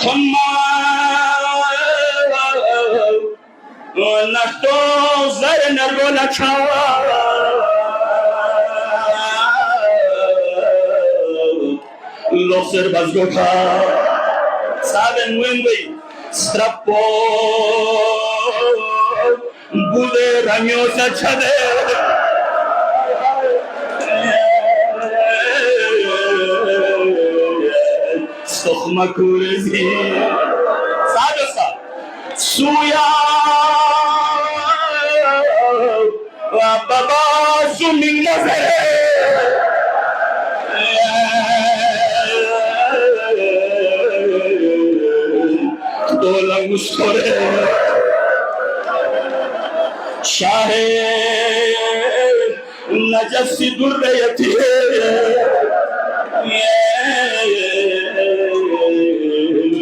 ثم نشتو زر نرگو لچا لوسر بزگوتا سابن وینگوی strappo bude ramyo sa chade stokhma kurezi sadosa suya baba sumin nazare dola muskore shahe najasi durriyati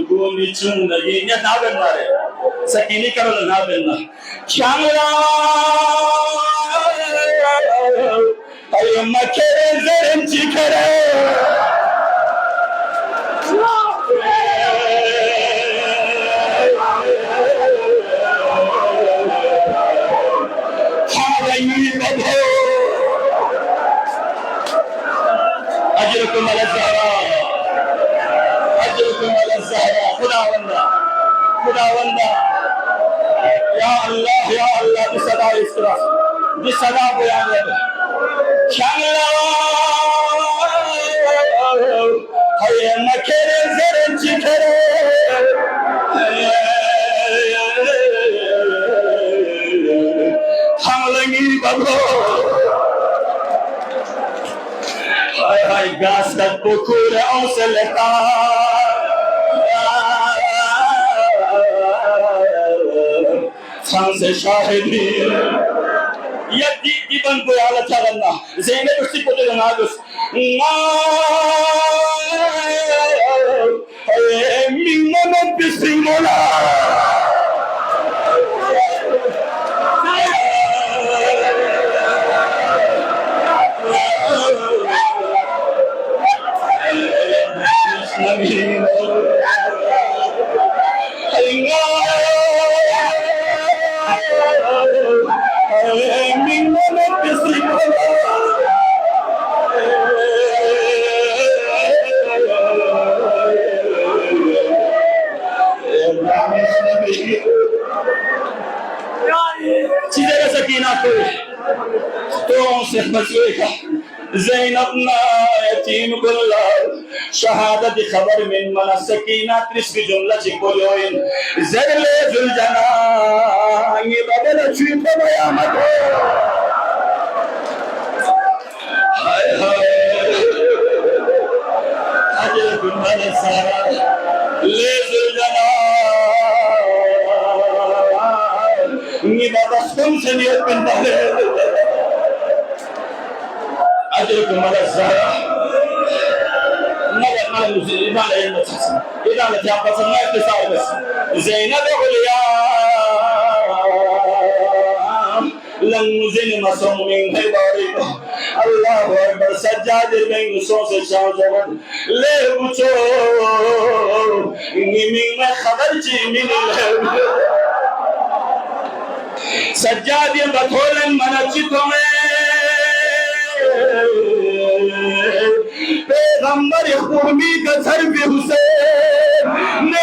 goni chunna yenya nabenare sakini karol nabenna chamla ay makere zerem chikere أجركم على الزهراء أجركم على الزهراء خدا والله يا الله بصدا إسراف بصدا بيان رب شاملا هيا مكر زرن چكر حملنگی بابو Hay gas da pokure on se leta Sanse şahidi Ya diban ko ala charana Zeynep usti ko de nagus Ay minna na bisimola चीजें सकीना को तो से बचेगा ज़ैनब ना यतीम गुल्ला शहादत खबर में मना सकीना त्रिस की जुमला चिकोलोइन ज़रले जुलजना ये बदल चुप बया मत हाय हाय अजय गुल्ला सारा ले जुलजना ये बाबा तुम से नियत बनता है أجركم على الزهراء نجد على المسلمين ما لا ينبغي إذا نتيقظ ما يتصال بس زينب عليا لن نزل مصم من هبارك الله أكبر سجاد بين صوص الشاجر له بچو إني من خبرتي من الهب سجاد بطول منجتهم पैगंबर खुर्मी का सर भी हुसैन